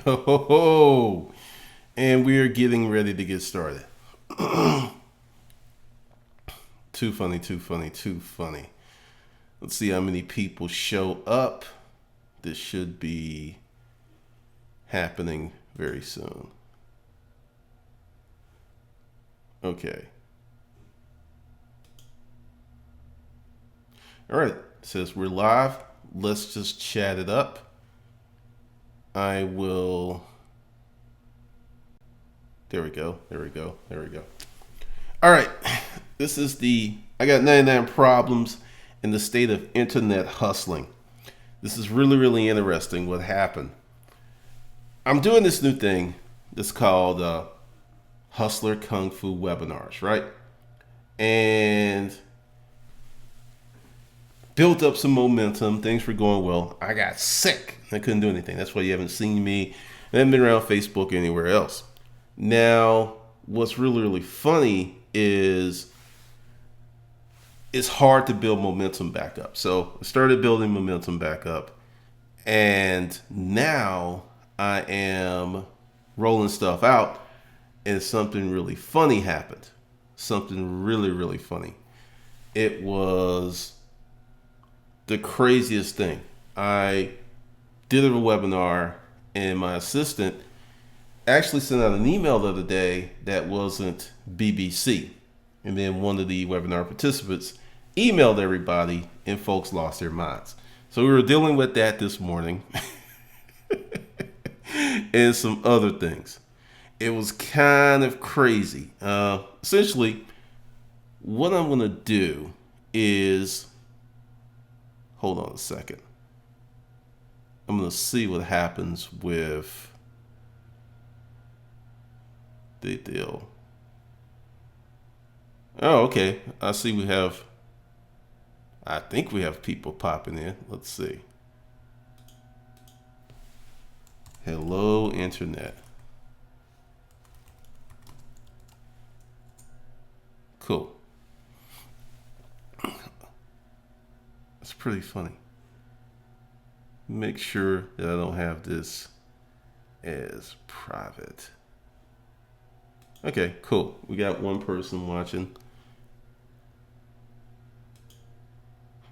Ho, ho, ho. And we are getting ready to get started. Too funny, too funny, too funny. Let's see how many people show up. This should be happening very soon. Okay. All right. It says we're live. Let's just chat it up. I will. There we go. There we go. There we go. All right. This is the. I got 99 problems in the state of internet hustling. This is really, really interesting what happened. I'm doing this new thing that's called Hustler Kung Fu webinars, right? And built up some momentum. Things were going well. I got sick. I couldn't do anything. That's why you haven't seen me. I haven't been around Facebook or anywhere else. Now, what's really, really funny is it's hard to build momentum back up. So I started building momentum back up. And now I am rolling stuff out. And something really funny happened. Something really, really funny. It was the craziest thing. I did a webinar, and my assistant actually sent out an email the other day that wasn't BBC. And then one of the webinar participants emailed everybody, and folks lost their minds. So we were dealing with that this morning and some other things. It was kind of crazy. Essentially, what I'm going to do is, hold on a second. I'm going to see what happens with the deal. Oh, okay. I see I think we have people popping in. Let's see. Hello, Internet. Cool. It's pretty funny. Make sure that I don't have this as private. Okay, cool. We got one person watching.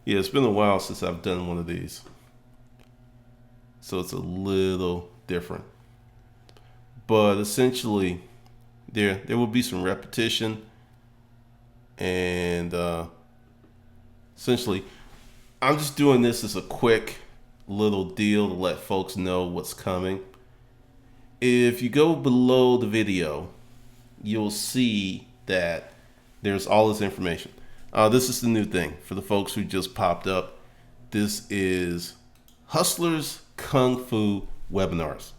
Yeah, it's been a while since I've done one of these. So it's a little different. But essentially, there will be some repetition. And essentially, I'm just doing this as a quick little deal to let folks know what's coming. If you go below the video, you'll see that there's all this information. This is the new thing for the folks who just popped up. This is Hustlers Kung Fu webinars.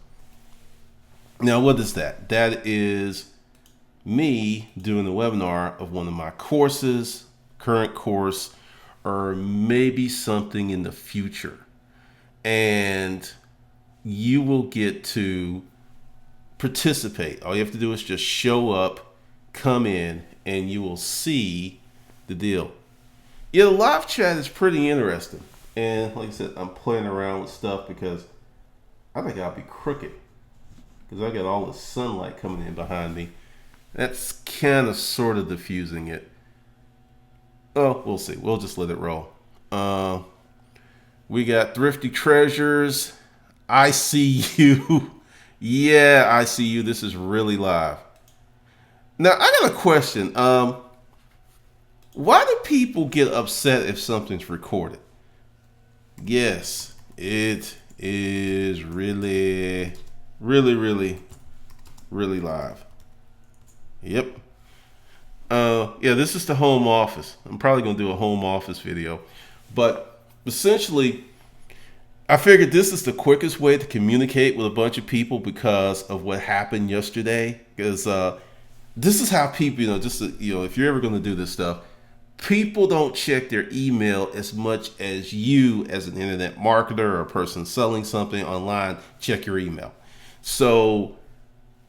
Now, what is that? That is me doing a webinar of one of my courses, current course, or maybe something in the future. And you will get to participate. All you have to do is just show up, come in, and you will see the deal. Yeah, the live chat is pretty interesting. And like I said, I'm playing around with stuff because I think I'll be crooked. Because I got all the sunlight coming in behind me. That's kind of sort of diffusing it. Oh, we'll see. We'll just let it roll. We got Thrifty Treasures. I see you. Yeah, I see you. This is really live. Now, I got a question. Why do people get upset if something's recorded? Yes, it is really, really, really, really live. Yep. Yeah, this is the home office. I'm probably going to do a home office video. But essentially, I figured this is the quickest way to communicate with a bunch of people because of what happened yesterday. Because this is how people, if you're ever going to do this stuff, people don't check their email as much as you, as an internet marketer or a person selling something online, check your email. So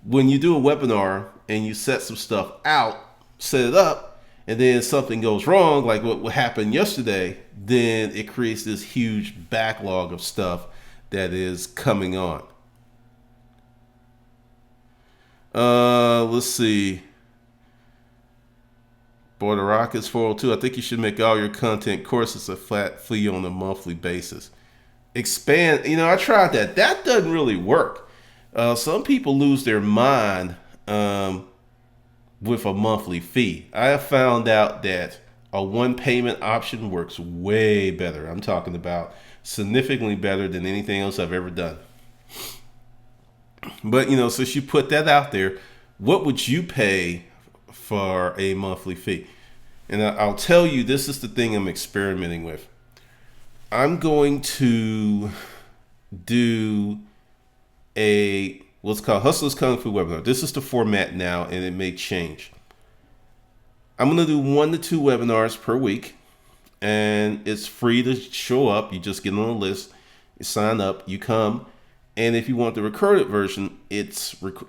when you do a webinar and you set some stuff out, set it up, and then something goes wrong, like what happened yesterday, then it creates this huge backlog of stuff that is coming on. Let's see. Border Rockets 402. I think you should make all your content courses a flat fee on a monthly basis. Expand. I tried that. That doesn't really work. Some people lose their mind with a monthly fee. I have found out that a one payment option works way better. I'm talking about significantly better than anything else I've ever done. But since you put that out there, what would you pay for a monthly fee? And I'll tell you, this is the thing I'm experimenting with. I'm going to do a what's called Hustlers Kung Fu webinar. This is the format now, and it may change. I'm going to do 1 to 2 webinars per week, and it's free to show up. You just get on the list, you sign up, you come, and if you want the recorded version, I'm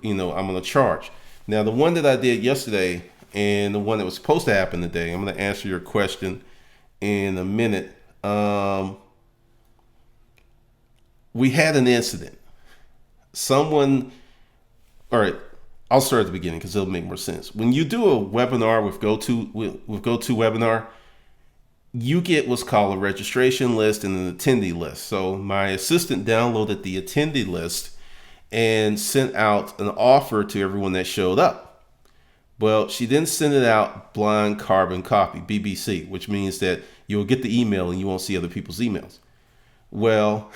going to charge. Now, the one that I did yesterday and the one that was supposed to happen today, I'm going to answer your question in a minute. We had an incident. All right, I'll start at the beginning because it'll make more sense. When you do a webinar with GoToWebinar, you get what's called a registration list and an attendee list. So my assistant downloaded the attendee list and sent out an offer to everyone that showed up. Well, she didn't send it out blind carbon copy, BBC, which means that you'll get the email and you won't see other people's emails. Well,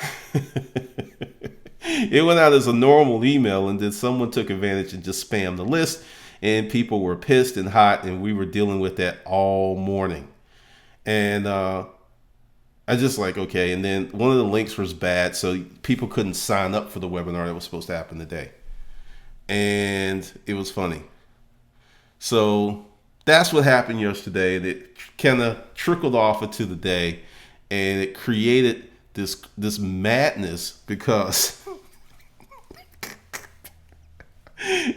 it went out as a normal email, and then someone took advantage and just spammed the list, and people were pissed and hot, and we were dealing with that all morning. And I just okay. And then one of the links was bad, so people couldn't sign up for the webinar that was supposed to happen today. And it was funny. So that's what happened yesterday. And it kind of trickled off into the day, and it created this madness because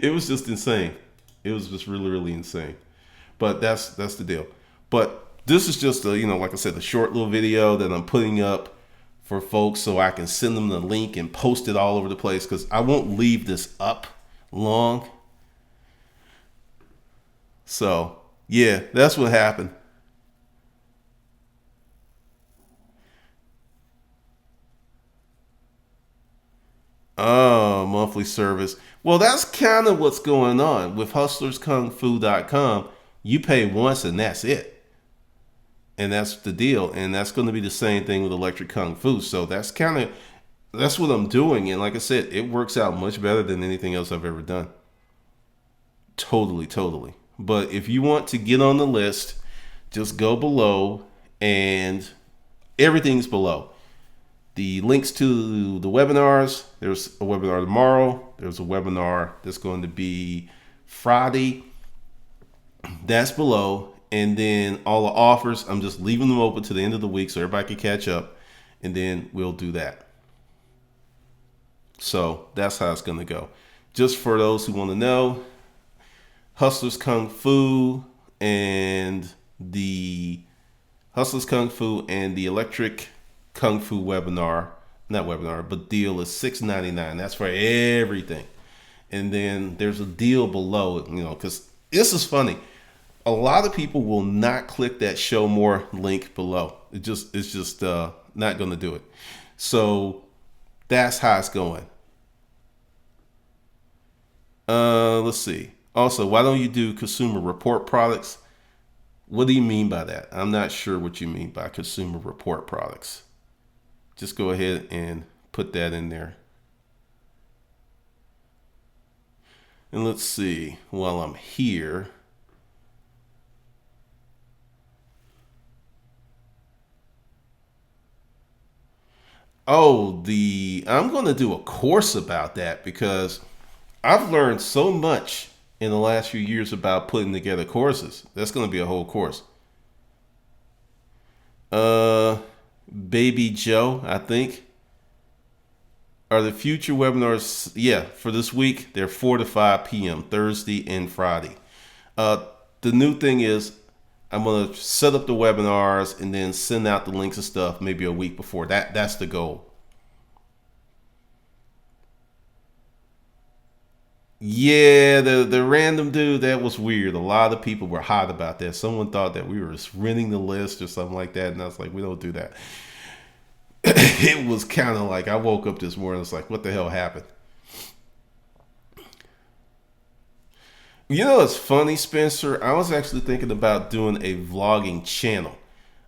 it was just insane. It was just really, really insane. But that's the deal. But this is just like I said, a short little video that I'm putting up for folks so I can send them the link and post it all over the place, because I won't leave this up long. So yeah, that's what happened. Oh, monthly service. Well, that's kind of what's going on with hustlerskungfu.com. You pay once and that's it. And that's the deal. And that's going to be the same thing with Electric Kung Fu. So that's what I'm doing. And like I said, it works out much better than anything else I've ever done. Totally, totally. But if you want to get on the list, just go below, and everything's below. The links to the webinars. There's a webinar tomorrow. There's a webinar that's going to be Friday. That's below. And then all the offers, I'm just leaving them open to the end of the week so everybody can catch up. And then we'll do that. So that's how it's going to go. Just for those who want to know, Hustlers Kung Fu and the Electric Kung Fu deal is $6.99. That's for everything. And then there's a deal below, because this is funny. A lot of people will not click that show more link below. It's just not going to do it. So that's how it's going. Let's see. Also, why don't you do consumer report products? What do you mean by that? I'm not sure what you mean by consumer report products. Just go ahead and put that in there. And let's see, while I'm here. I'm going to do a course about that, because I've learned so much in the last few years about putting together courses. That's going to be a whole course. Baby Joe, I think. Are the future webinars? Yeah, for this week, they're 4 to 5 p.m. Thursday and Friday. The new thing is I'm going to set up the webinars and then send out the links and stuff maybe a week before. That's the goal. Yeah, the random dude, that was weird. A lot of people were hot about that. Someone thought that we were renting the list or something like that, and I was like, we don't do that. It was kind of like I woke up this morning. It's like, what the hell happened? You know, it's funny, Spencer. I was actually thinking about doing a vlogging channel.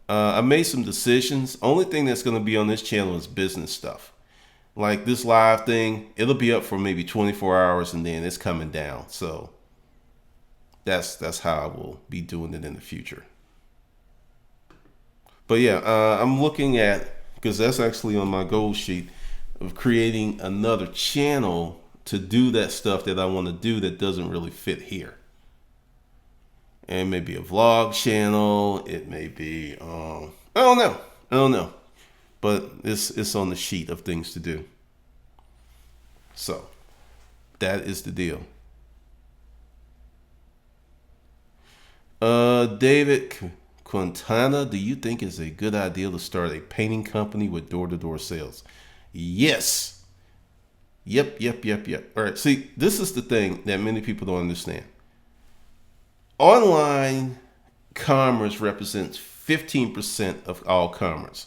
I made some decisions. Only thing that's going to be on this channel is business stuff. Like this live thing, it'll be up for maybe 24 hours and then it's coming down. So that's how I will be doing it in the future. But yeah, I'm looking at, because that's actually on my goal sheet, of creating another channel to do that stuff that I want to do that doesn't really fit here. And maybe a vlog channel. It may be I don't know. I don't know. But it's on the sheet of things to do. So that is the deal. David Quintana, do you think it's a good idea to start a painting company with door-to-door sales? Yes. Yep. All right. See, this is the thing that many people don't understand. Online commerce represents 15% of all commerce.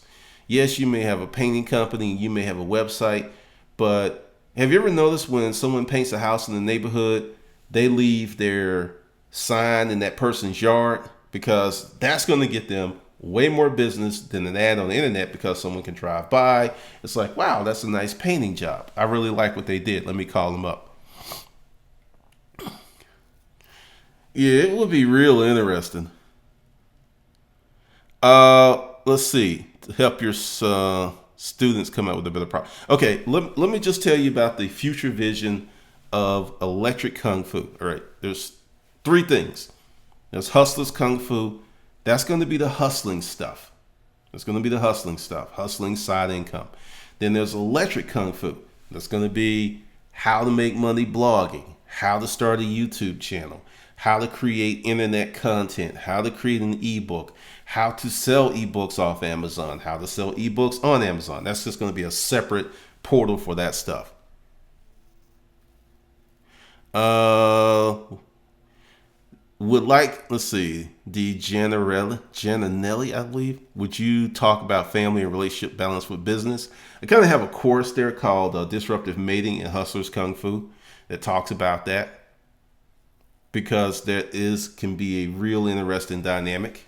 Yes, you may have a painting company, you may have a website, but have you ever noticed when someone paints a house in the neighborhood, they leave their sign in that person's yard? Because that's going to get them way more business than an ad on the internet, because someone can drive by. It's like, wow, that's a nice painting job. I really like what they did. Let me call them up. Yeah, it would be real interesting. Let's see. To help your students come out with a better product. Okay, let me just tell you about the future vision of electric kung fu. All right, there's three things. There's hustlers kung fu. That's going to be the hustling stuff. That's going to be the hustling stuff. Hustling side income. Then there's electric kung fu. That's going to be how to make money blogging, how to start a YouTube channel, how to create internet content, how to create an ebook, how to sell ebooks off Amazon, how to sell ebooks on Amazon. That's just going to be a separate portal for that stuff. Uh, would like, let's see, Gianelli, I believe. Would you talk about family and relationship balance with business? I kind of have a course there called Disruptive Mating and Hustlers Kung Fu that talks about that, because there is can be a real interesting dynamic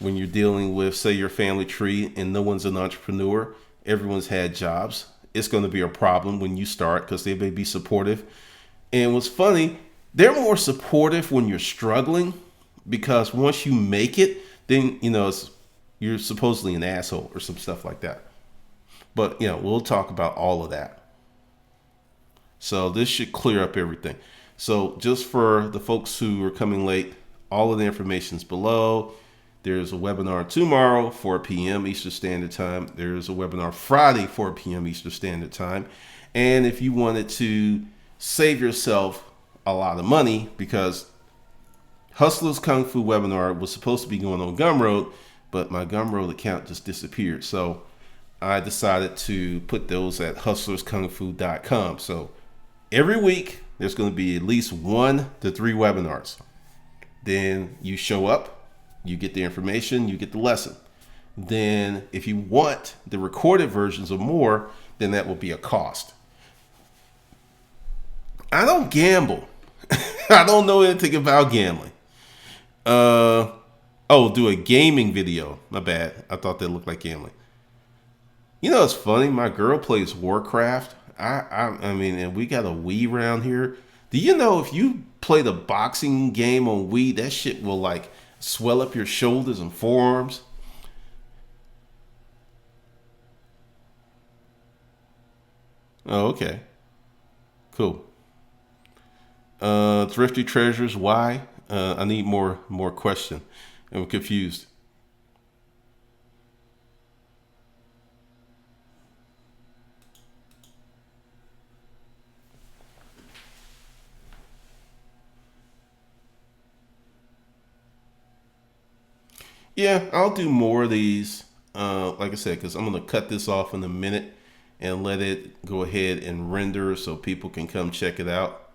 when you're dealing with, say, your family tree and no one's an entrepreneur. Everyone's had jobs. It's going to be a problem when you start, because they may be supportive. And what's funny, they're more supportive when you're struggling, because once you make it, then you're supposedly an asshole or some stuff like that. But we'll talk about all of that. So this should clear up everything. So just for the folks who are coming late, all of the information is below. There's a webinar tomorrow, 4 p.m. Eastern Standard Time. There's a webinar Friday, 4 p.m. Eastern Standard Time. And if you wanted to save yourself a lot of money, because Hustlers Kung Fu webinar was supposed to be going on Gumroad, but my Gumroad account just disappeared. So I decided to put those at hustlerskungfu.com. So every week, there's going to be at least 1 to 3 webinars. Then you show up, you get the information, you get the lesson. Then if you want the recorded versions or more, then that will be a cost. I don't gamble. I don't know anything about gambling. Do a gaming video. My bad. I thought that looked like gambling. It's funny. My girl plays Warcraft. I mean, and we got a Wii around here. Do you know if you play the boxing game on Wii, that shit will like swell up your shoulders and forearms? Oh, okay. Cool. Thrifty Treasures, why? I need more question. I'm confused. Yeah, I'll do more of these. Like I said, because I'm going to cut this off in a minute and let it go ahead and render so people can come check it out.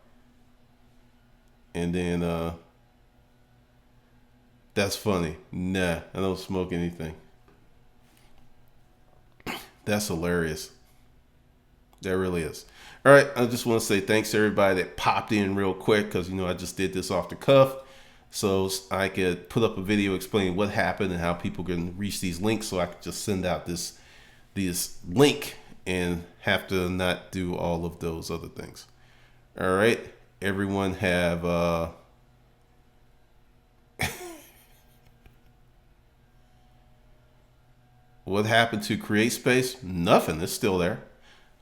And then that's funny. Nah, I don't smoke anything. That's hilarious. That really is. All right, I just want to say thanks to everybody that popped in real quick because I just did this off the cuff, so I could put up a video explaining what happened and how people can reach these links. So I could just send out this link and have to not do all of those other things. All right, everyone have what happened to Create Space? Nothing. It's still there.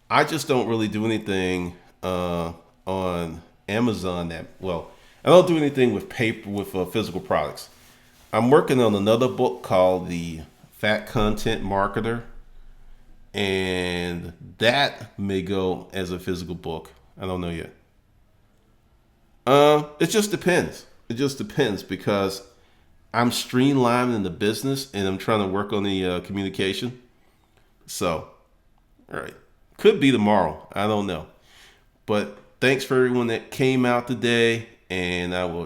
I just don't really do anything on Amazon that well. I don't do anything with paper with physical products. I'm working on another book called The Fat Content Marketer, and that may go as a physical book. I don't know yet. It just depends. It just depends because I'm streamlining the business and I'm trying to work on the communication. So, all right, could be tomorrow. I don't know. But thanks for everyone that came out today, and I will